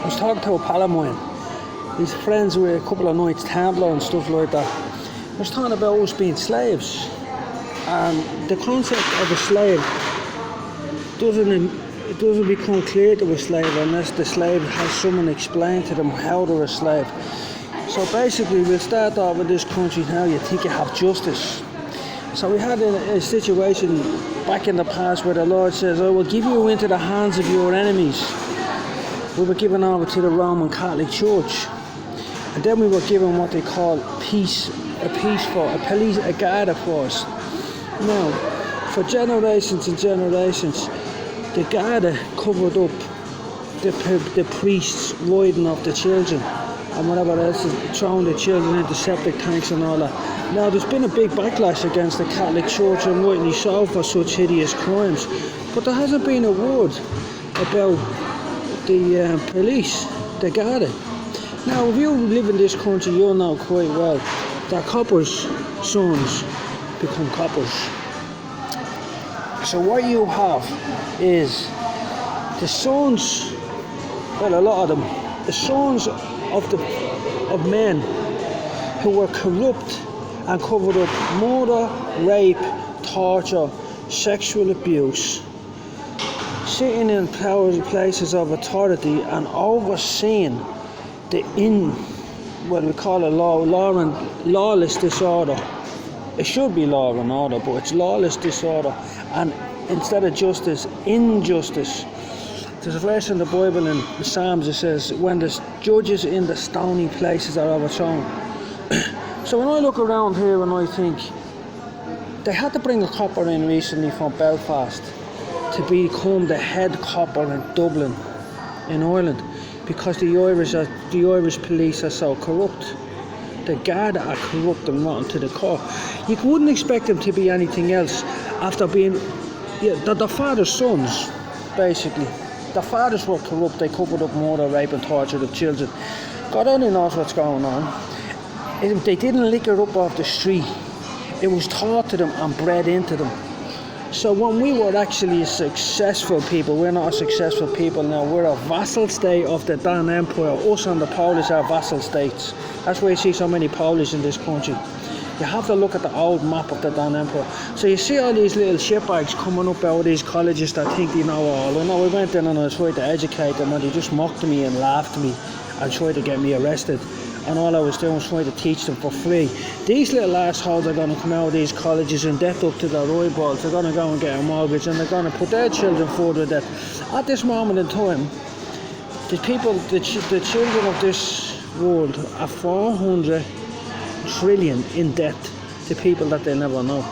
I was talking to a pal of mine. He's friends with a couple of Knights Templar and stuff like that. I was talking about us being slaves. And the concept of a slave doesn't become clear to a slave unless the slave has someone explain to them how they're a slave. So basically we'll start off in this country now, you think you have justice. So we had a situation back in the past where the Lord says, I will give you into the hands of your enemies. We were given over to the Roman Catholic Church. And then we were given what they call a Garda force. Now, for generations and generations, the Garda covered up the priests riding off the children and whatever else, is throwing the children into septic tanks and all that. Now, there's been a big backlash against the Catholic Church, and rightly so, for such hideous crimes. But there hasn't been a word about the police, the Garda. Now, if you live in this country, you'll know quite well that coppers' sons become coppers. So what you have is the sons, well, a lot of them, the sons of men who were corrupt and covered up murder, rape, torture, sexual abuse, sitting in places of authority and overseeing what we call lawless disorder. It should be law and order, but it's lawless disorder, and instead of justice, injustice. There's a verse in the Bible in the Psalms that says, when the judges in the stony places are overthrown. So when I look around here and I think, they had to bring a copper in recently from Belfast to become the head copper in Dublin, in Ireland, because the Irish police are so corrupt. The Garda are corrupt and rotten to the core. You wouldn't expect them to be anything else after being, their father's sons, basically. The fathers were corrupt, they covered up murder, rape and torture of children. God only knows what's going on. They didn't lick it up off the street. It was taught to them and bred into them. So when we were actually successful people, we're not a successful people now, we're a vassal state of the Dan Empire. Us and the Polish are vassal states. That's why you see so many Polish in this country. You have to look at the old map of the Dan Empire. So you see all these little shitbags coming up out of these colleges that think they know all. I know I went in and I tried to educate them and they just mocked me and laughed at me and tried to get me arrested. And all I was doing was trying to teach them for free. These little assholes are going to come out of these colleges in debt up to their eyeballs. They're going to go and get a mortgage and they're going to put their children further debt. At this moment in time, the children of this world are 400 trillion in debt to people that they never know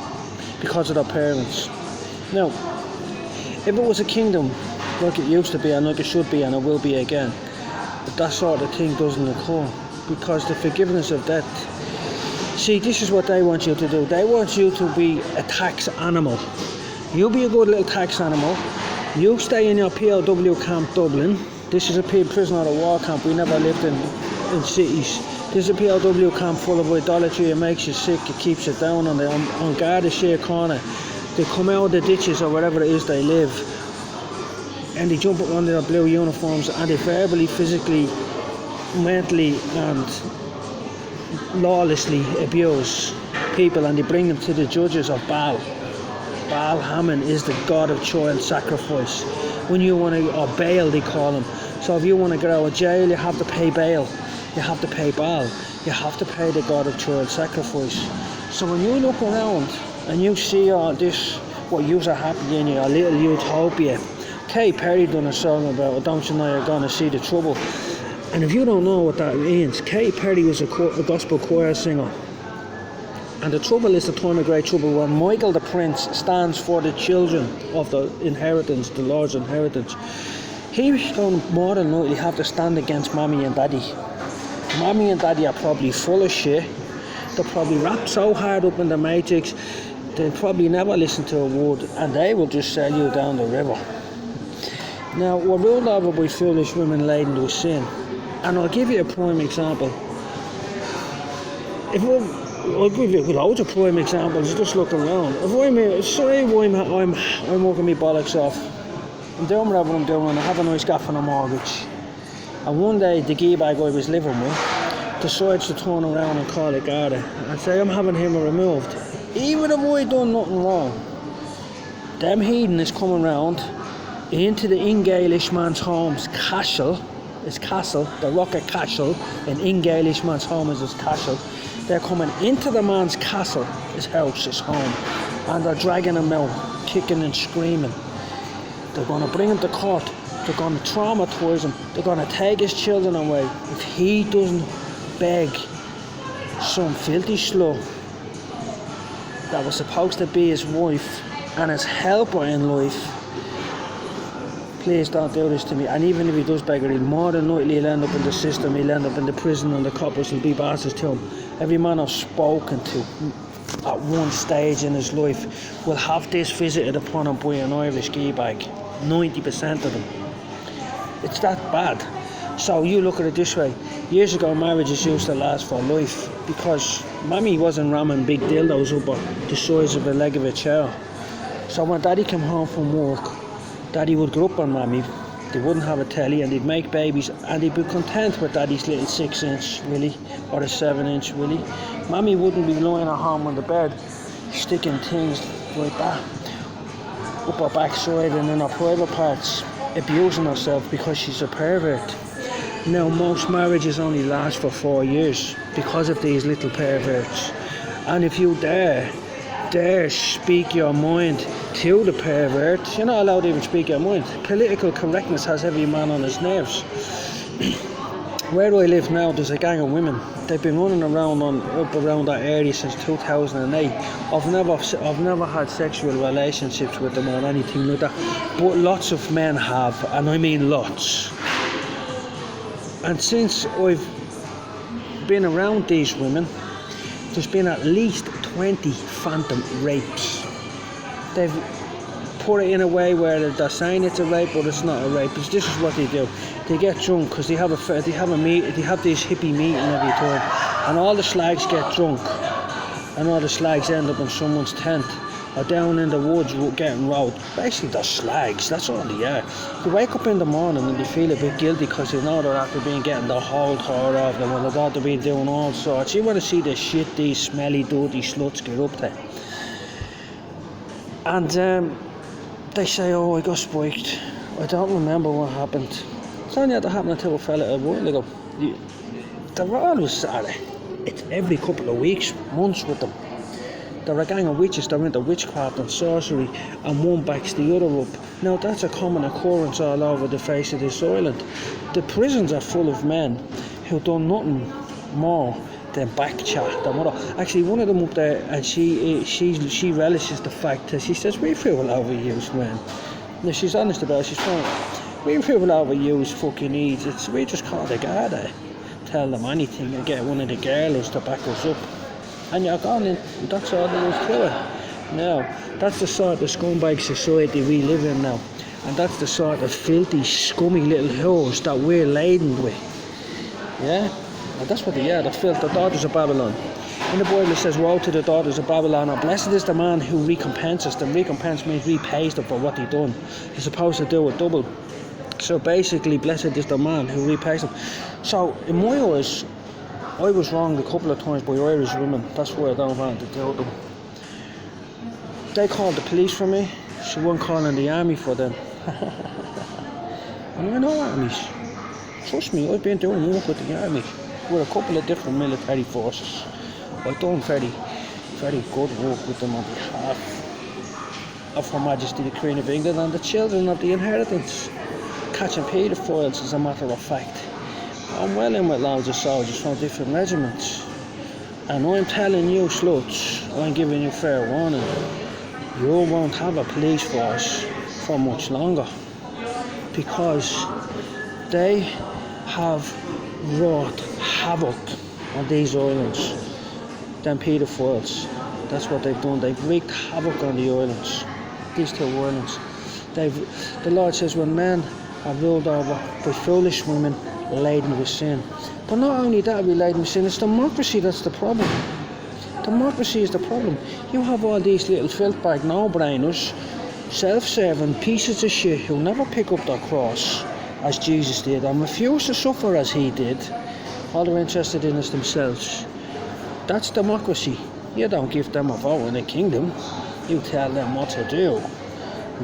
because of their parents. Now, if it was a kingdom like it used to be and like it should be and it will be again, but that sort of thing doesn't occur because the forgiveness of debt. See, this is what they want you to do. They want you to be a tax animal. You be a good little tax animal. You stay in your POW camp Dublin. This is a prisoner of war camp. We never lived in cities. This is a POW camp full of idolatry. It makes you sick, it keeps you down on Garda Share Corner. They come out of the ditches or wherever it is they live and they jump up under their blue uniforms and they verbally, physically, mentally and lawlessly abuse people and they bring them to the judges of Baal. Baal Hammon is the god of child sacrifice. When you want to, or Baal they call him. So if you want to get out of jail, you have to pay Baal. You have to pay Baal. You have to pay the god of child sacrifice. So when you look around and you see all this, what yous are happy in your little utopia, Kay Perry done a song about it, don't you know you're going to see the trouble. And if you don't know what that means, Kay Perry was a gospel choir singer. And the trouble is the time of great trouble when Michael the Prince stands for the children of the inheritance, the Lord's inheritance. He's going to more than likely have to stand against mommy and daddy. Mommy and daddy are probably full of shit. They're probably wrapped so hard up in the matrix, they'll probably never listen to a word and they will just sell you down the river. Now, we're ruled over by foolish women laden with sin. And I'll give you a prime example. I'll give you loads of prime examples, just look around. If I'm working my bollocks off, I'm doing whatever I'm doing, I have a nice gaff and a mortgage. And one day the gear bag I was living with decides to turn around and call the Garda and say I'm having him removed. Even if I done nothing wrong, them heathen is coming round into the Ingalish man's home's castle. His castle, the Rocket Castle, in Ingalish man's home is his castle. They're coming into the man's castle, his house, his home, and they're dragging him out, kicking and screaming. They're going to bring him to court. They're going to traumatise him. They're going to take his children away if he doesn't beg some filthy slut that was supposed to be his wife and his helper in life. Please don't do this to me. And even if he does beg her, more than likely he'll end up in the system, he'll end up in the prison, and the coppers will be bastards to him. Every man I've spoken to at one stage in his life will have this visited upon him by an Irish gear bag. 90% of them. It's that bad. So you look at it this way. Years ago, marriages used to last for life because Mammy wasn't ramming big dildos up the size of the leg of a chair. So when Daddy came home from work, Daddy would grow up on Mammy. They wouldn't have a telly and they'd make babies and they'd be content with Daddy's little 6-inch Willie or a 7-inch Willie. Mammy wouldn't be lying at home on the bed sticking things like that up her backside and in her private parts, abusing herself because she's a pervert. Now most marriages only last for 4 years because of these little perverts. And if you dare speak your mind to the pervert, you're not allowed to even speak your mind. Political correctness has every man on his nerves. Where I live now, there's a gang of women. They've been running around up around that area since 2008. I've never had sexual relationships with them or anything like that, but lots of men have, and I mean lots. And since I've been around these women, there's been at least 20 phantom rapes. They've put it in a way where they're saying it's a rape, but it's not a rape. This is what they do. They get drunk because they have this hippie meeting every time, and all the slags get drunk, and all the slags end up in someone's tent or down in the woods getting robbed. Basically, they're slags. That's all they are. They wake up in the morning and they feel a bit guilty because they know they're after getting the whole tore off them, and they've got to be doing all sorts. You want to see the shit these smelly, dirty sluts get up to. And they say, oh, I got spiked. I don't remember what happened. It's only had to happen to a fella a while ago. They're always at it. It's every couple of weeks, months with them. They're a gang of witches. They're into witchcraft and sorcery, and one backs the other up. Now that's a common occurrence all over the face of this island. The prisons are full of men who done nothing more than backchat their mother. Actually, one of them up there, and she relishes the fact that she says, we feel overused, man. Now she's honest about it. She's fine. We feel overused fucking idiots. We just call the Garda, tell them anything, and get one of the girls to back us up. And you're gone in, that's all there is to it. Now, that's the sort of scumbag society we live in now. And that's the sort of filthy, scummy little whores that we're laden with. Yeah? And that's what they are, the filth, the daughters of Babylon. In the Bible it says, woe to the daughters of Babylon, and blessed is the man who recompenses them. Recompense means repays them for what they've done. You're supposed to do it double. So basically, blessed is the man who repays them. So, in my eyes, I was wronged a couple of times by Irish women. That's why I don't want to do them. They called the police for me. She wasn't calling the army for them. And I know armies. Trust me, I've been doing work with the army, with a couple of different military forces. I've done very, very good work with them on behalf of Her Majesty the Queen of England and the children of the inheritance. Catching paedophiles, as a matter of fact. I'm well in with loads of soldiers from different regiments. And I'm telling you, sluts, I'm giving you fair warning. You won't have a police force for much longer. Because they have wrought havoc on these islands. Them paedophiles. That's what they've done. They've wreaked havoc on the islands. These two islands. The Lord says when men are ruled over by foolish women laden with sin. But not only that we laden with sin, it's democracy that's the problem. Democracy is the problem. You have all these little filth bag no-brainers, self-serving pieces of shit who never pick up their cross, as Jesus did and refuse to suffer as he did. All they're interested in is themselves. That's democracy. You don't give them a vote in the kingdom. You tell them what to do.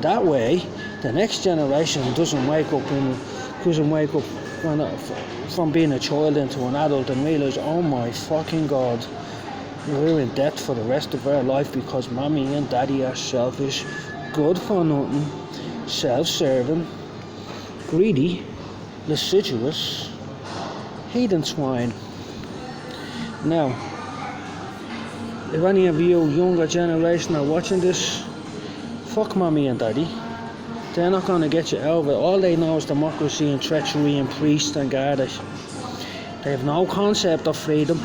That way, the next generation doesn't wake up from being a child into an adult and realise, oh my fucking God, we're in debt for the rest of our life because mommy and daddy are selfish, good for nothing, self-serving, greedy, lascivious, heathen swine. Now, if any of you younger generation are watching this, fuck mommy and daddy. They're not going to get you out of it. All they know is democracy and treachery and priests and guards. They have no concept of freedom.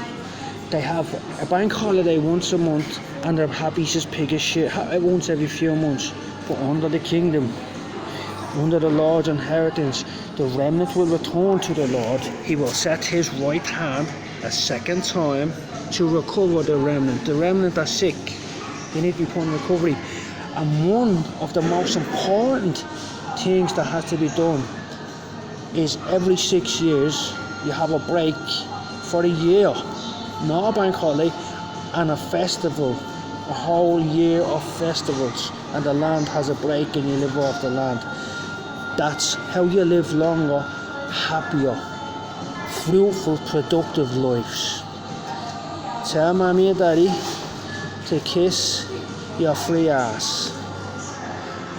They have a bank holiday once a month and they're happy as pig as shit once every few months. But under the kingdom, under the Lord's inheritance, the remnant will return to the Lord. He will set his right hand a second time to recover the remnant. The remnant are sick. They need to be put in recovery. And one of the most important things that has to be done is every 6 years you have a break for a year, not a bank holiday, and a festival, a whole year of festivals, and the land has a break and you live off the land. That's how you live longer, happier, fruitful, productive lives. Tell mommy and daddy to kiss your free ass.